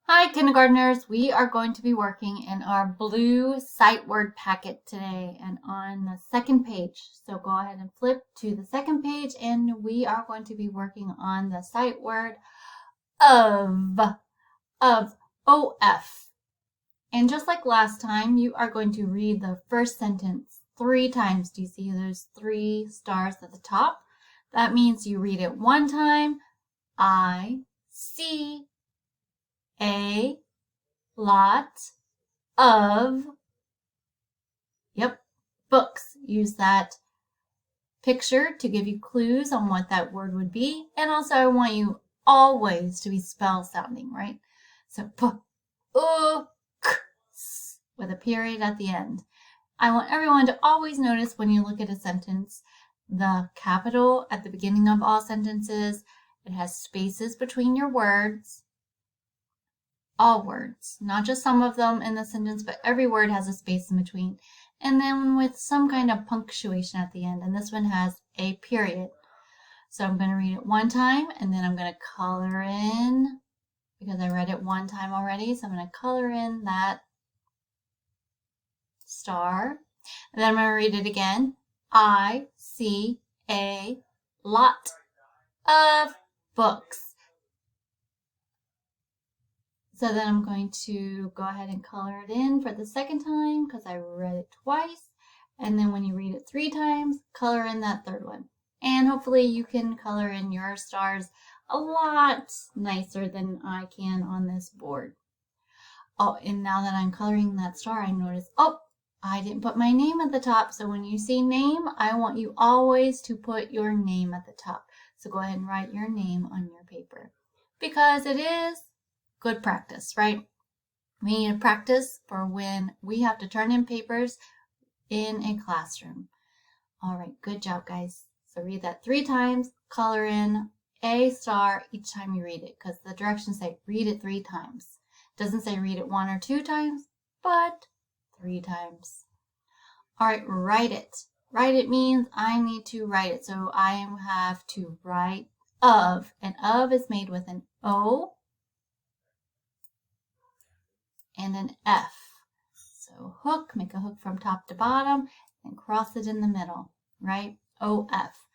Hi, kindergartners. We are going to be working in our blue sight word packet today and on the second page. So go ahead and flip to the second page and we are going to be working on the sight word of OF. And just like last time, you are going to read the first sentence 3 times. Do you see those 3 stars at the top? That means you read it 1 time. I see a lot of, books. Use that picture to give you clues on what that word would be. And also I want you always to be spell sounding, right? So books with a period at the end. I want everyone to always notice when you look at a sentence, the capital at the beginning of all sentences. It has spaces between your words. All words, not just some of them in the sentence, but every word has a space in between. And then with some kind of punctuation at the end. And this one has a period. So I'm going to read it 1 time and then I'm going to color in, because I read it 1 time already. So I'm going to color in that star. And then I'm going to read it again. I see a lot of books. So then I'm going to go ahead and color it in for the second time because I read it twice. And then when you read it 3 times, color in that third one. And hopefully you can color in your stars a lot nicer than I can on this board. Oh, and now that I'm coloring that star, I notice, I didn't put my name at the top. So when you see name, I want you always to put your name at the top. So go ahead and write your name on your paper because it is good practice, right? We need to practice for when we have to turn in papers in a classroom. All right, good job, guys. So read that 3 times, color in a star each time you read it, because the directions say read it 3 times. It doesn't say read it 1 or 2 times, but 3 times. All right, write it. Write it means I need to write it. So I have to write of, and of is made with an O and an F. So hook, make a hook from top to bottom and cross it in the middle, right? O-F.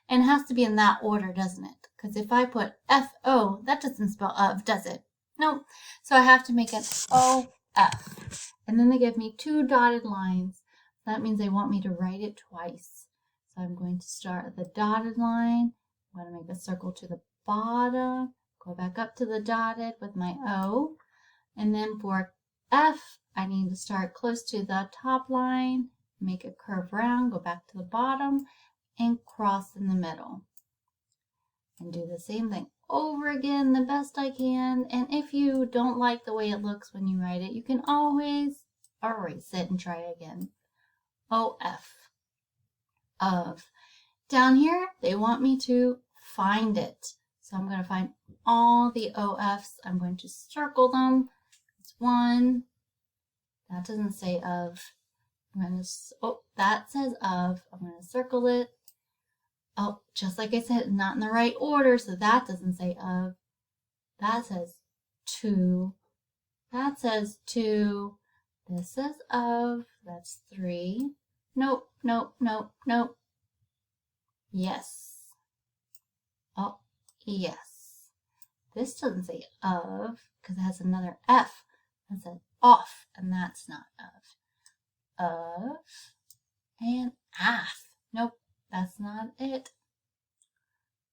And it has to be in that order, doesn't it? Because if I put F-O, that doesn't spell of, does it? No. So I have to make an O-F. And then they give me 2 dotted lines. That means they want me to write it twice. So I'm going to start at the dotted line. I'm going to make a circle to the bottom, go back up to the dotted with my O. And then for F, I need to start close to the top line, make a curve round, go back to the bottom, and cross in the middle. And do the same thing over again the best I can. And if you don't like the way it looks when you write it, you can always erase it and try again. O-F, of. Down here, they want me to find it. So I'm going to find all the O-Fs. I'm going to circle them. It's 1. That doesn't say of. That says of. I'm going to circle it. Oh, just like I said, not in the right order, so that doesn't say of. That says 2. That says 2. This says of. That's 3. Nope, nope, nope, nope. Yes. Oh, yes. This doesn't say of because it has another F. That says off, and that's not of, and af. Nope, that's not it.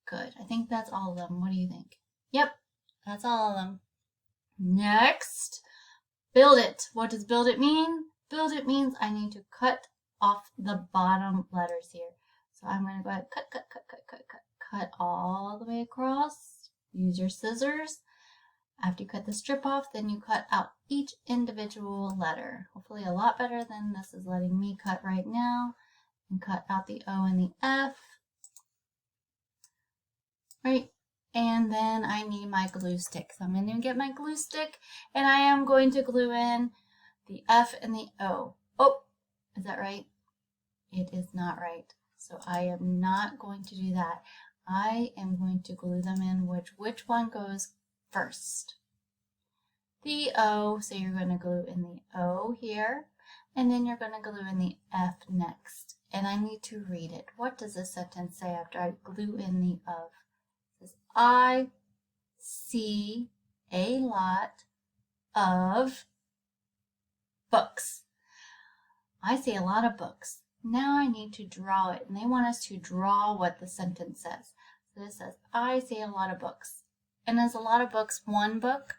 Good. I think that's all of them. What do you think? Yep, that's all of them. Next, build it. What does build it mean? Build it means I need to cut off the bottom letters here. So I'm going to go ahead, cut all the way across. Use your scissors. After you cut the strip off, then you cut out each individual letter. Hopefully a lot better than this is letting me cut right now. And cut out the O and the F. Right? And then I need my glue stick. So I'm going to get my glue stick and I am going to glue in the F and the O. Oh, is that right? It is not right. So I am not going to do that. I am going to glue them in which one goes first. the O, so you're going to glue in the O here, and then you're going to glue in the F next. And I need to read it. What does this sentence say after I glue in the of? It says, I see a lot of books. I see a lot of books. Now I need to draw it, and they want us to draw what the sentence says. So this says, I see a lot of books. And is a lot of books one book?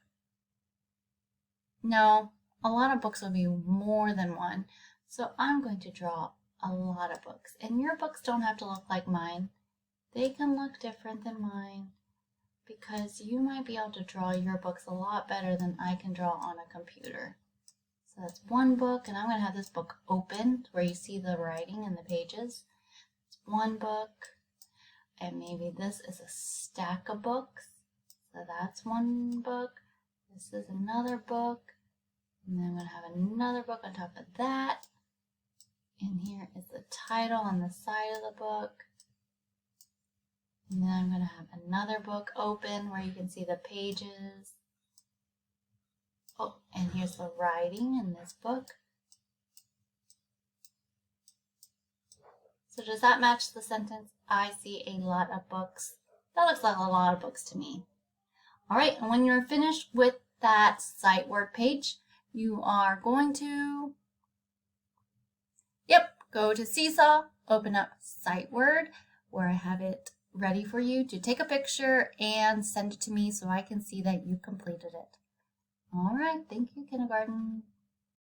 No, a lot of books will be more than one. So I'm going to draw a lot of books. And your books don't have to look like mine. They can look different than mine because you might be able to draw your books a lot better than I can draw on a computer. So that's one book, and I'm going to have this book open where you see the writing and the pages. It's one book, and maybe this is a stack of books. So that's one book. This is another book. And then I'm going to have another book on top of that. And here is the title on the side of the book. And then I'm going to have another book open where you can see the pages. Oh, and here's the writing in this book. So does that match the sentence, I see a lot of books? That looks like a lot of books to me. All right, and when you're finished with that sight word page, you are going to, go to Seesaw, open up sight word, where I have it ready for you to take a picture and send it to me so I can see that you completed it. All right, thank you, kindergarten.